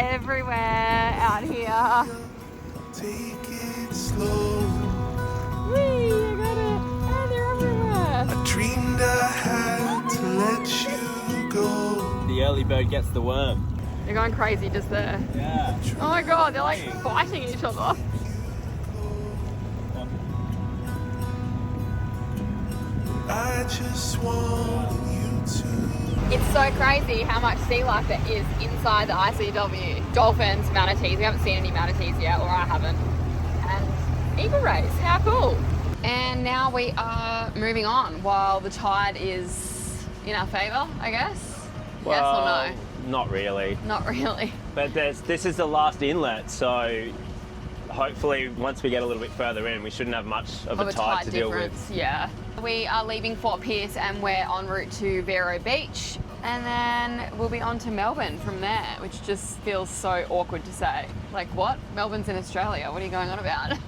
everywhere out here. Take it slow. Whee, I got it. Oh, they're everywhere. I dreamed I had to let you go. The early bird gets the worm. They're going crazy just there. Yeah. Oh my god, they're like fighting each other. I just want you to. It's so crazy how much sea life there is inside the ICW. Dolphins, manatees. We haven't seen any manatees yet, or I haven't. And eagle rays. How cool. And now we are moving on while the tide is in our favour, I guess. Yes or no? Not really. Not really. But this is the last inlet, so hopefully once we get a little bit further in, we shouldn't have much of a tide to deal with. Yeah. We are leaving Fort Pierce and we're en route to Vero Beach, and then we'll be on to Melbourne from there, which just feels so awkward to say. Like, what? Melbourne's in Australia. What are you going on about?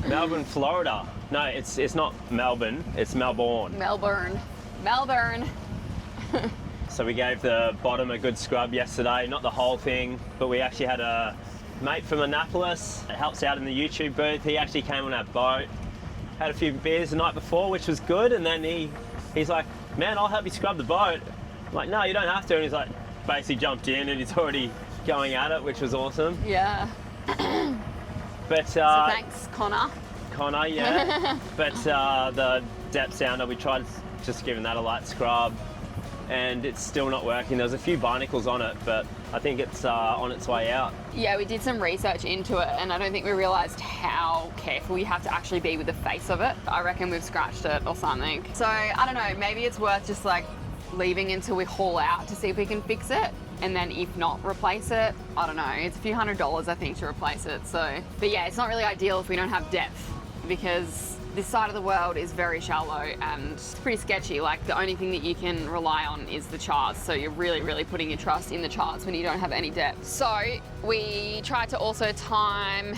Melbourne, Florida. No, it's not Melbourne, it's Melbourne. Melbourne. Melbourne. So we gave the bottom a good scrub yesterday, not the whole thing, but we actually had a mate from Annapolis that helps out in the YouTube booth. He actually came on our boat, had a few beers the night before, which was good, and then he's like, man, I'll help you scrub the boat. I'm like, no, you don't have to. And he's like, basically jumped in and he's already going at it, which was awesome. Yeah. But so thanks, Connor. Connor, yeah. But the depth sounder, we tried just giving that a light scrub, and it's still not working. There's a few barnacles on it, but I think it's on its way out. Yeah, we did some research into it, and I don't think we realised how careful you have to actually be with the face of it. I reckon we've scratched it or something. So, I don't know, maybe it's worth just like leaving until we haul out to see if we can fix it, and then if not, replace it. I don't know, it's a few $100s I think to replace it, so. But yeah, it's not really ideal if we don't have depth, because this side of the world is very shallow and it's pretty sketchy. Like, the only thing that you can rely on is the charts. So you're really, really putting your trust in the charts when you don't have any depth. So we tried to also time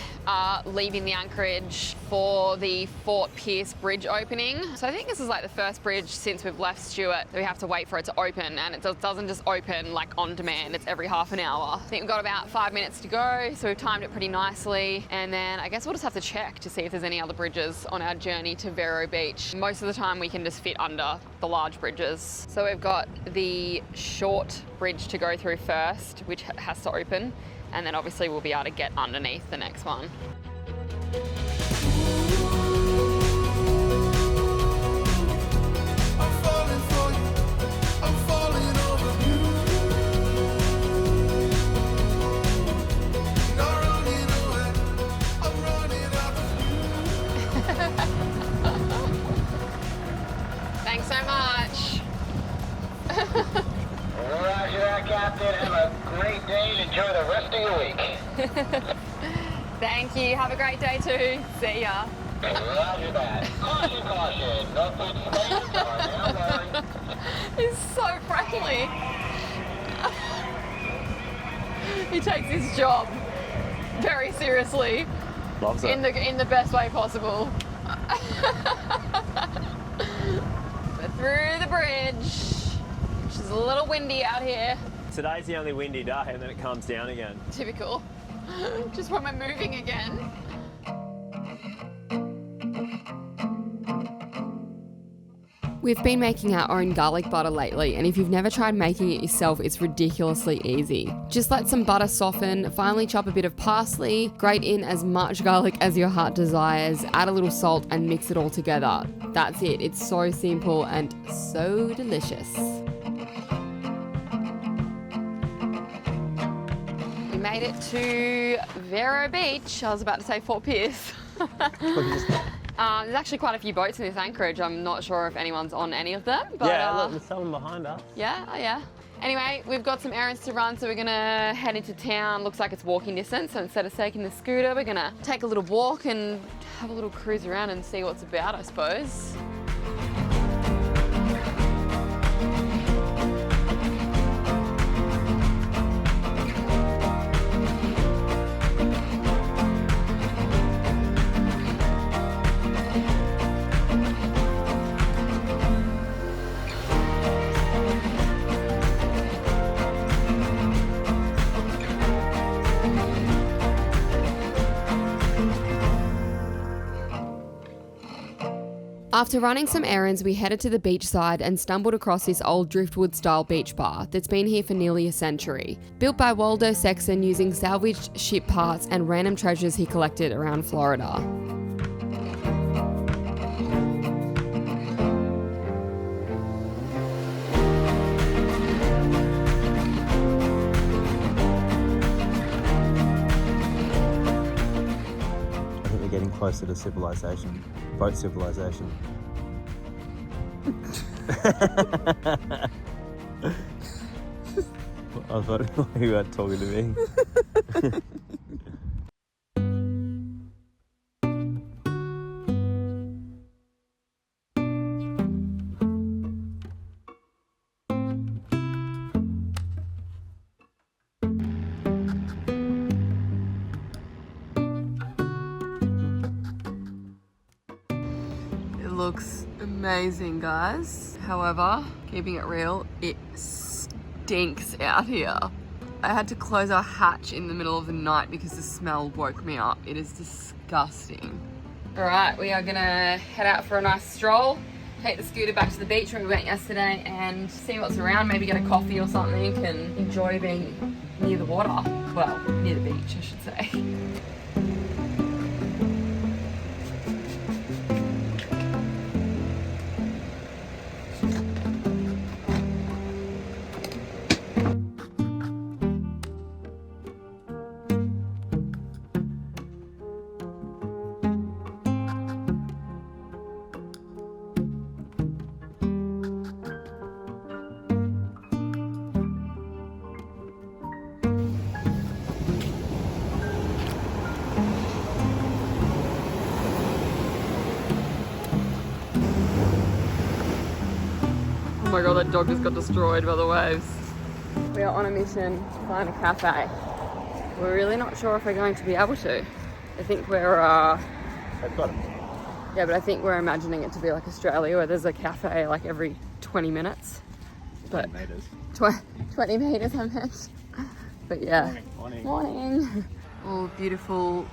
leaving the Anchorage for the Fort Pierce bridge opening. So I think this is like the first bridge since we've left Stewart that we have to wait for it to open, and it doesn't just open like on demand, it's every half an hour. I think we've got about 5 minutes to go, so we've timed it pretty nicely, and then I guess we'll just have to check to see if there's any other bridges on our journey to Vero Beach. Most of the time we can just fit under the large bridges. So we've got the short bridge to go through first, which has to open, and then obviously we'll be able to get underneath the next one. Thanks so much. Roger that, Captain. Have a great day and enjoy the rest of your week. Thank you. Have a great day too. See ya. Roger that. Caution, caution. No food space. Don't worry. He's so friendly. He takes his job very seriously. Loves it. In the best way possible. We're through the bridge, which is a little windy out here. Today's the only windy day, and then it calms down again. Typical. Just when we're moving again. We've been making our own garlic butter lately, and if you've never tried making it yourself, it's ridiculously easy. Just let some butter soften, finely chop a bit of parsley, grate in as much garlic as your heart desires, add a little salt and mix it all together. That's it. It's so simple and so delicious. We made it to Vero Beach. I was about to say Fort Pierce. There's actually quite a few boats in this Anchorage. I'm not sure if anyone's on any of them. But, yeah, look, there's someone behind us. Yeah, oh yeah. Anyway, we've got some errands to run, so we're gonna head into town. Looks like it's walking distance, so instead of taking the scooter, we're gonna take a little walk and have a little cruise around and see what's about, I suppose. After running some errands, we headed to the beachside and stumbled across this old driftwood-style beach bar that's been here for nearly a century. Built by Waldo Sexton using salvaged ship parts and random treasures he collected around Florida. I think we're getting closer to civilization. Boat civilization. I thought you were talking to me. It looks amazing, guys. However, keeping it real, it stinks out here. I had to close our hatch in the middle of the night because the smell woke me up. It is disgusting. All right, we are gonna head out for a nice stroll, take the scooter back to the beach where we went yesterday and see what's around, maybe get a coffee or something and enjoy being near the water. Well, near the beach, I should say. Oh my god, that dog just got destroyed by the waves. We are on a mission to find a cafe. We're really not sure if we're going to be able to. I think we're, I've got it. yeah, but I think we're imagining it to be like Australia where there's a cafe like every 20 minutes. But 20 metres. 20 metres I meant. But yeah. Morning. Morning. All beautiful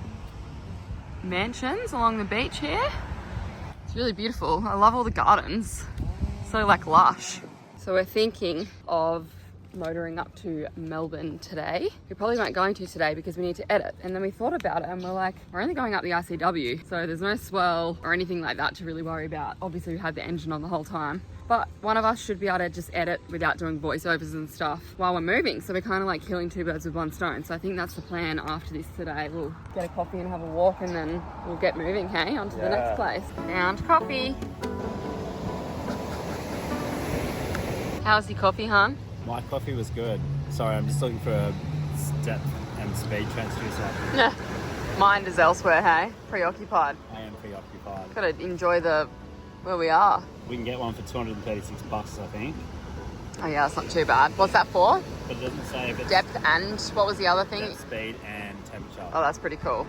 mansions along the beach here. It's really beautiful. I love all the gardens. So like lush. So we're thinking of motoring up to Melbourne today. We probably weren't going to today because we need to edit. And then we thought about it and we're like, we're only going up the ICW. So there's no swell or anything like that to really worry about. Obviously we had the engine on the whole time. But one of us should be able to just edit without doing voiceovers and stuff while we're moving. So we're kind of like killing two birds with one stone. So I think that's the plan after this today. We'll get a coffee and have a walk and then we'll get moving, hey, on to the next place. Down to coffee. How's the coffee, hon? My coffee was good. Sorry, I'm just looking for a step and speed transducer. Yeah. Mind is elsewhere, hey? Preoccupied. I am preoccupied. Gotta enjoy where we are. We can get one for $236, I think. Oh yeah, that's not too bad. What's that for? But it doesn't say if it's Depth and what was the other thing? depth, speed and temperature. Oh, that's pretty cool.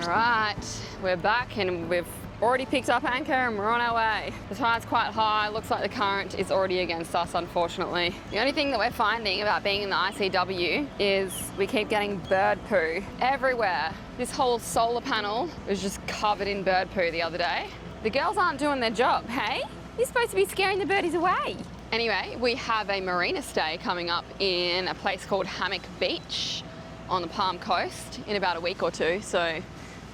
All right, we're back and we've already picked up anchor and we're on our way. The tide's quite high. Looks like the current is already against us, unfortunately. The only thing that we're finding about being in the ICW is we keep getting bird poo everywhere. This whole solar panel was just covered in bird poo the other day. The girls aren't doing their job, hey? You're supposed to be scaring the birdies away. Anyway, we have a marina stay coming up in a place called Hammock Beach on the Palm Coast in about a week or two. So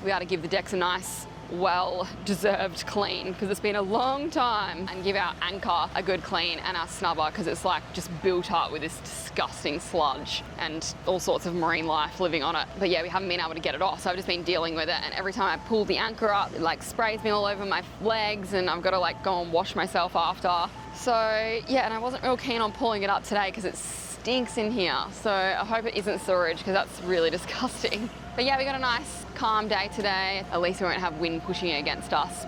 we ought to give the decks a nice, well-deserved clean because it's been a long time, and give our anchor a good clean and our snubber because it's like just built up with this disgusting sludge and all sorts of marine life living on it. But yeah, we haven't been able to get it off, so I've just been dealing with it, and every time I pull the anchor up it like sprays me all over my legs and I've got to like go and wash myself after. So yeah, and I wasn't real keen on pulling it up today because it stinks in here, so I hope it isn't sewage because that's really disgusting. But yeah, we got a nice calm day today. At least we won't have wind pushing it against us.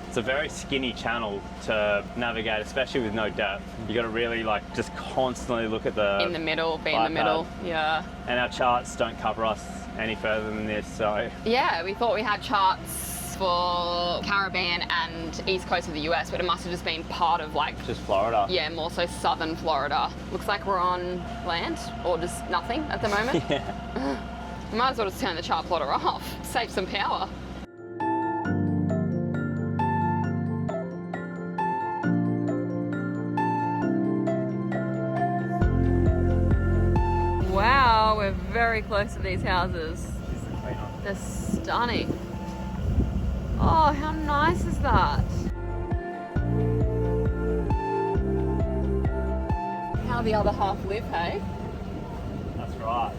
It's a very skinny channel to navigate, especially with no depth. You got to really like just constantly look at the In the middle, be in the middle, yeah. And our charts don't cover us any further than this, so. Yeah, we thought we had charts for Caribbean and east coast of the US, but it must have just been part of like, Just Florida. yeah, more so southern Florida. Looks like we're on land or just nothing at the moment. Yeah. We might as well just turn the chart plotter off, save some power. Wow, we're very close to these houses. They're stunning. Oh, how nice is that? How the other half live, hey? That's right.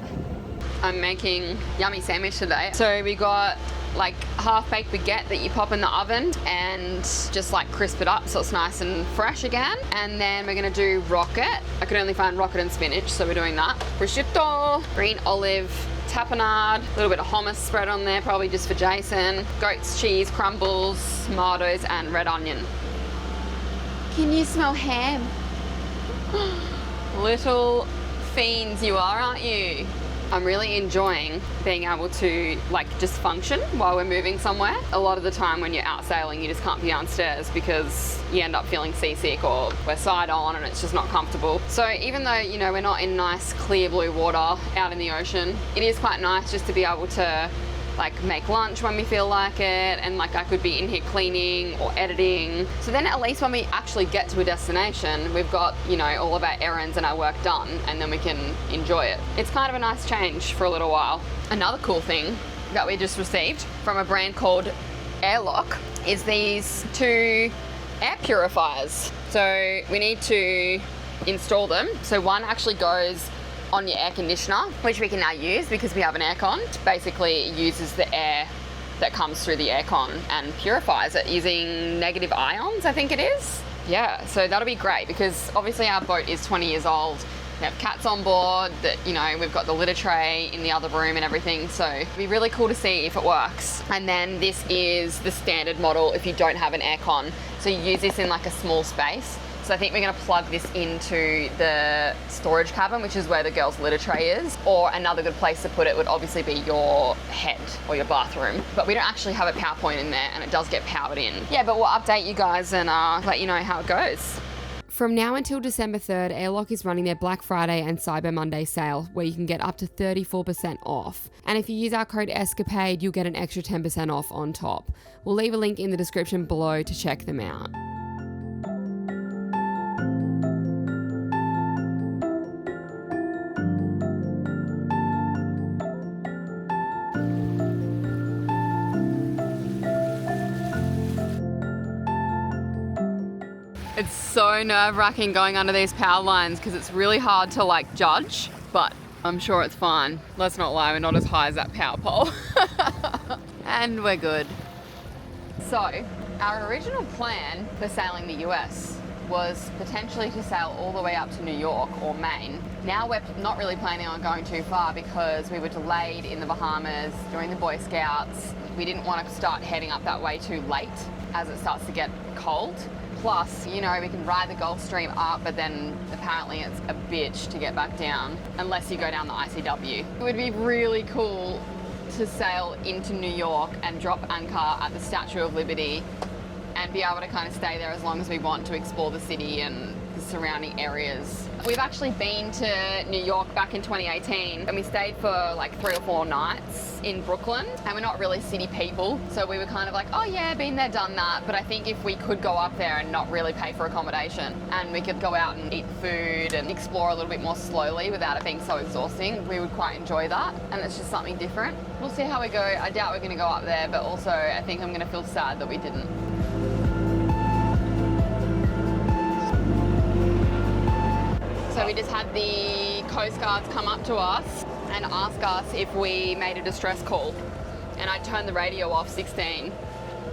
I'm making yummy sandwich today. So we got like half-baked baguette that you pop in the oven and just like crisp it up so it's nice and fresh again. And then we're gonna do rocket. I could only find rocket and spinach, so we're doing that. Prosciutto, green olive, tapenade, a little bit of hummus spread on there, probably just for Jason. Goat's cheese, crumbles, tomatoes, and red onion. Can you smell ham? Little fiends you are, aren't you? I'm really enjoying being able to like just function while we're moving somewhere. A lot of the time when you're out sailing, you just can't be downstairs because you end up feeling seasick or we're side on and it's just not comfortable. So even though, you know, we're not in nice clear blue water out in the ocean, it is quite nice just to be able to like make lunch when we feel like it, and like I could be in here cleaning or editing. So then at least when we actually get to a destination, we've got, you know, all of our errands and our work done, and then we can enjoy it. It's kind of a nice change for a little while. Another cool thing that we just received from a brand called Airlock is these 2 air purifiers. So we need to install them. So one actually goes on your air conditioner, which we can now use because we have an aircon. Basically, it uses the air that comes through the aircon and purifies it using negative ions, I think it is. Yeah, so that'll be great because obviously our boat is 20 years old. We have cats on board, that, you know, we've got the litter tray in the other room and everything, so it'd be really cool to see if it works. And then this is the standard model if you don't have an aircon. So you use this in like a small space. So I think we're going to plug this into the storage cabin, which is where the girls' litter tray is. Or another good place to put it would obviously be your head or your bathroom. But we don't actually have a power point in there, and it does get powered in. Yeah, but we'll update you guys and let you know how it goes. From now until December 3rd, Airlock is running their Black Friday and Cyber Monday sale, where you can get up to 34% off. And if you use our code Escapade, you'll get an extra 10% off on top. We'll leave a link in the description below to check them out. It's so nerve-wracking going under these power lines because it's really hard to like judge, but I'm sure it's fine. Let's not lie, we're not as high as that power pole. And we're good. So, our original plan for sailing the US was potentially to sail all the way up to New York or Maine. Now we're not really planning on going too far because we were delayed in the Bahamas during the Boy Scouts. We didn't want to start heading up that way too late as it starts to get cold. Plus, you know, we can ride the Gulf Stream up, but then apparently it's a bitch to get back down unless you go down the ICW. It would be really cool to sail into New York and drop anchor at the Statue of Liberty and be able to kind of stay there as long as we want to explore the city and the surrounding areas. We've actually been to New York back in 2018 and we stayed for like 3 or 4 nights in Brooklyn, and we're not really city people, so we were kind of like, oh yeah, been there, done that. But I think if we could go up there and not really pay for accommodation and we could go out and eat food and explore a little bit more slowly without it being so exhausting, we would quite enjoy that, and it's just something different. We'll see how we go. I doubt we're going to go up there, but also I think I'm going to feel sad that we didn't. So we just had the Coast Guards come up to us and ask us if we made a distress call. And I turned the radio off 16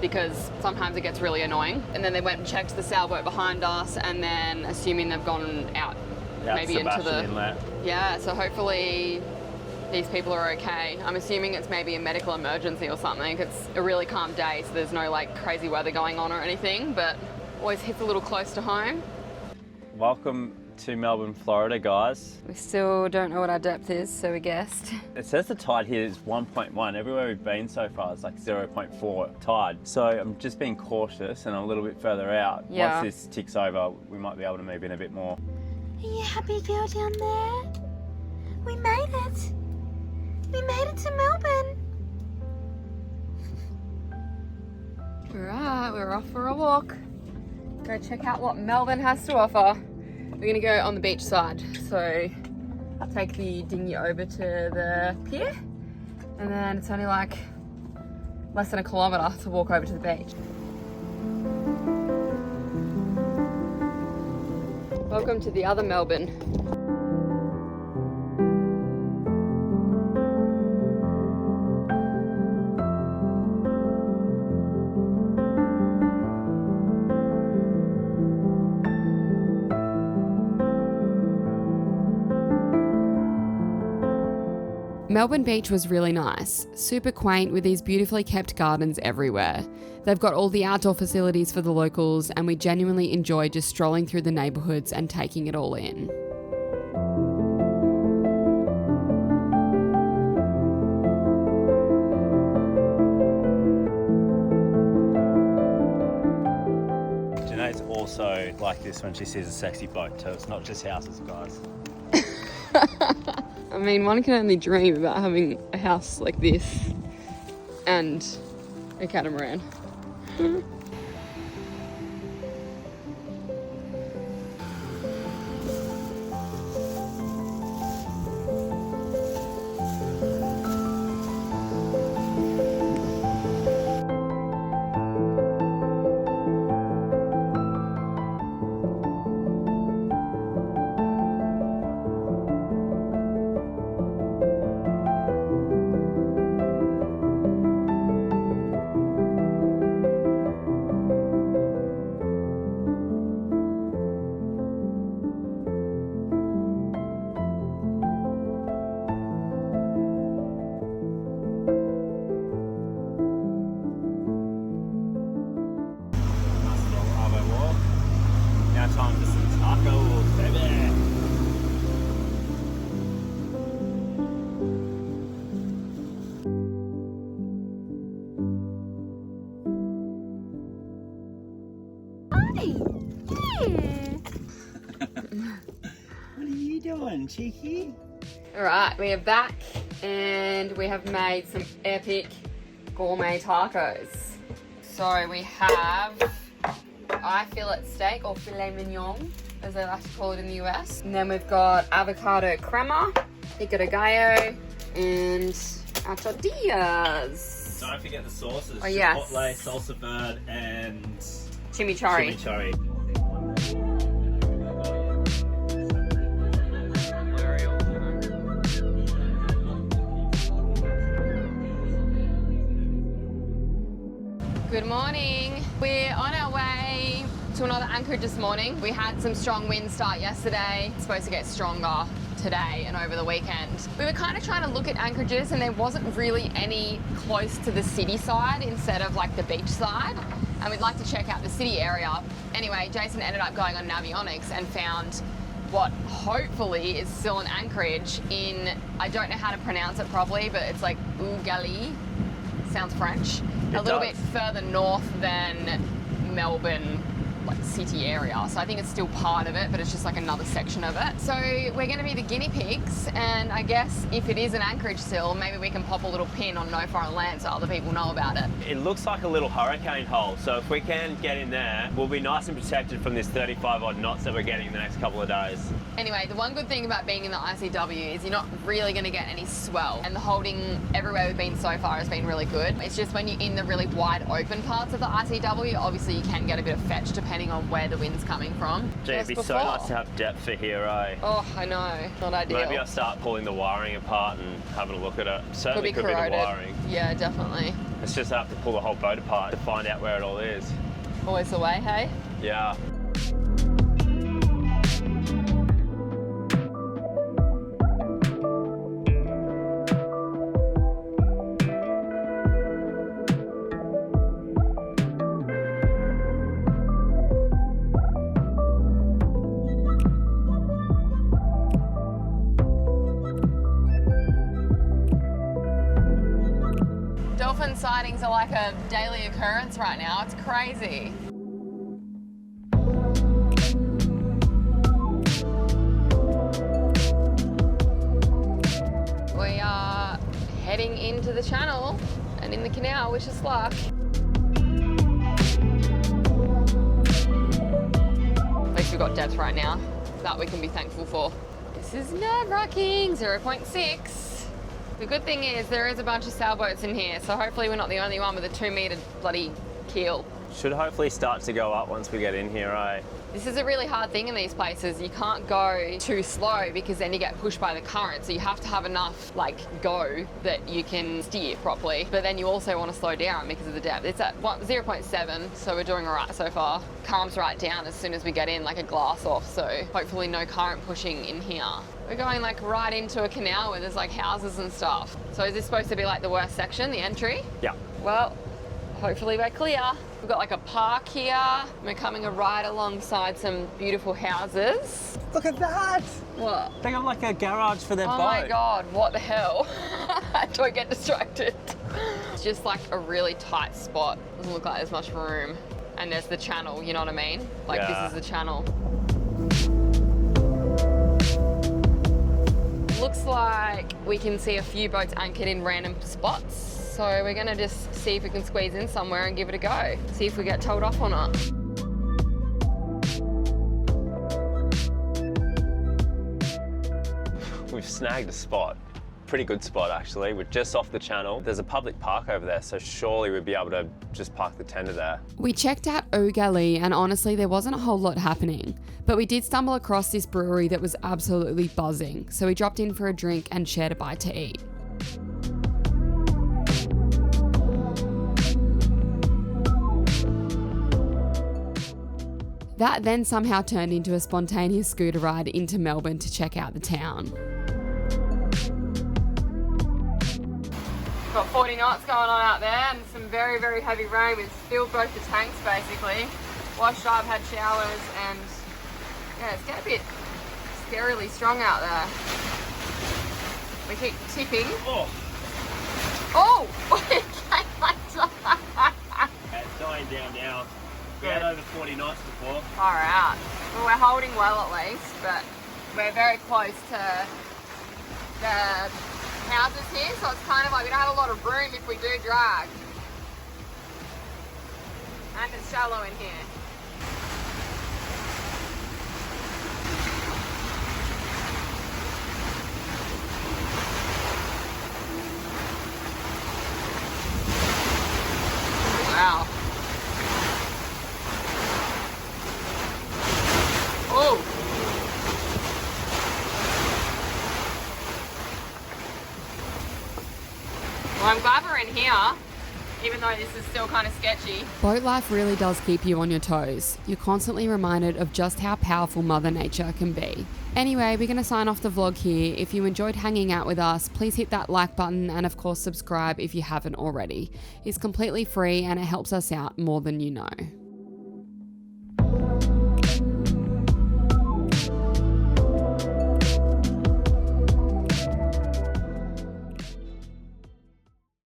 because sometimes it gets really annoying. And then they went and checked the sailboat behind us, and then assuming they've gone out maybe into the inlet. Yeah, so hopefully these people are okay. I'm assuming it's maybe a medical emergency or something. It's a really calm day, so there's no like crazy weather going on or anything, but always hits a little close to home. Welcome to Melbourne, Florida, guys. We still don't know what our depth is, so we guessed. It says the tide here is 1.1. Everywhere we've been so far is like 0.4 tide. So I'm just being cautious and a little bit further out. Yeah. Once this ticks over, we might be able to move in a bit more. Are you happy, girl, down there? We made it. We made it to Melbourne. Alright, we're off for a walk. Go check out what Melbourne has to offer. We're gonna go on the beach side. So I'll take the dinghy over to the pier, and then it's only like less than a kilometre to walk over to the beach. Welcome to the other Melbourne. Melbourne Beach was really nice, super quaint with these beautifully kept gardens everywhere. They've got all the outdoor facilities for the locals, and we genuinely enjoy just strolling through the neighbourhoods and taking it all in. Janae's also like this when she sees a sexy boat too. It's not just houses, guys. I mean, one can only dream about having a house like this and a catamaran. Time for some tacos, baby. What are you doing, cheeky? Alright, we are back and we have made some epic gourmet tacos. So we have fillet steak, or filet mignon, as they like to call it in the US. And then we've got avocado crema, pico de gallo, and our tortillas. Don't forget the sauces. Oh, yes. Chipotle, salsa verde, and Chimichurri. chimichurri. Good morning. We're on our way to another Anchorage this morning. We had some strong winds start yesterday. It's supposed to get stronger today and over the weekend. We were kind of trying to look at anchorages and there wasn't really any close to the city side instead of like the beach side. And we'd like to check out the city area. Anyway, Jason ended up going on Navionics and found what hopefully is still an anchorage in, I don't know how to pronounce it properly, but it's like Gallie. Sounds French. A little bit further north than Melbourne, like city area. So I think it's still part of it, but it's just like another section of it. So we're going to be the guinea pigs, and I guess if it is an anchorage still, maybe we can pop a little pin on No Foreign Land so other people know about it. It looks like a little hurricane hole, so if we can get in there, we'll be nice and protected from this 35 odd knots that we're getting the next couple of days. Anyway, the one good thing about being in the ICW is you're not really going to get any swell, and the holding everywhere we've been so far has been really good. It's just when you're in the really wide open parts of the ICW, obviously you can get a bit of fetch depending on where the wind's coming from. Gee, it'd be so nice to have depth for here, eh? Oh, I know. Not ideal. Maybe I'll start pulling the wiring apart and having a look at it. Certainly could be the wiring. Yeah, definitely. Let's just have to pull the whole boat apart to find out where it all is. Always the way, hey? Yeah. sightings are like a daily occurrence right now. It's crazy. We are heading into the channel and in the canal, wish us luck. At least we've got depth right now. That we can be thankful for. This is nerve-wracking, 0.6. The good thing is there is a bunch of sailboats in here, so hopefully we're not the only one with a 2-metre bloody keel. Should hopefully start to go up once we get in here, right? This is a really hard thing in these places. You can't go too slow because then you get pushed by the current. So you have to have enough like go that you can steer properly. But then you also want to slow down because of the depth. It's at 0.7, so we're doing all right so far. Calms right down as soon as we get in, like a glass off. So hopefully no current pushing in here. We're going like right into a canal where there's like houses and stuff. So is this supposed to be like the worst section, the entry? Yeah. Well, hopefully we're clear. We've got like a park here. We're coming right alongside some beautiful houses. Look at that! What? They got like a garage for their boat. Oh my God, what the hell? Don't get distracted. It's just like a really tight spot. Doesn't look like there's much room. And there's the channel, you know what I mean? Like Yeah. This is the channel. Looks like we can see a few boats anchored in random spots. So we're gonna just see if we can squeeze in somewhere and give it a go. See if we get towed off or not. We've snagged a spot. Pretty good spot actually. We're just off the channel. There's a public park over there, so surely we'd be able to just park the tender there. We checked out Gallie and honestly there wasn't a whole lot happening, but we did stumble across this brewery that was absolutely buzzing, so we dropped in for a drink and shared a bite to eat. That then somehow turned into a spontaneous scooter ride into Melbourne to check out the town. Got 40 knots going on out there and some very, very heavy rain. We've filled both the tanks basically. Washed up, had showers, and yeah, it's getting a bit scarily strong out there. We keep tipping. Oh! Oh! It came like that. It's dying down now. We had over 40 knots before. Far out. Well, we're holding well at least, but we're very close to the houses here, so it's kind of like we don't have a lot of room if we do drag. And it's shallow in here. Wow. Oh! Well, I'm glad we're in here, even though this is still kind of sketchy. Boat life really does keep you on your toes. You're constantly reminded of just how powerful Mother Nature can be. Anyway, we're going to sign off the vlog here. If you enjoyed hanging out with us, please hit that like button and of course subscribe if you haven't already. It's completely free and it helps us out more than you know.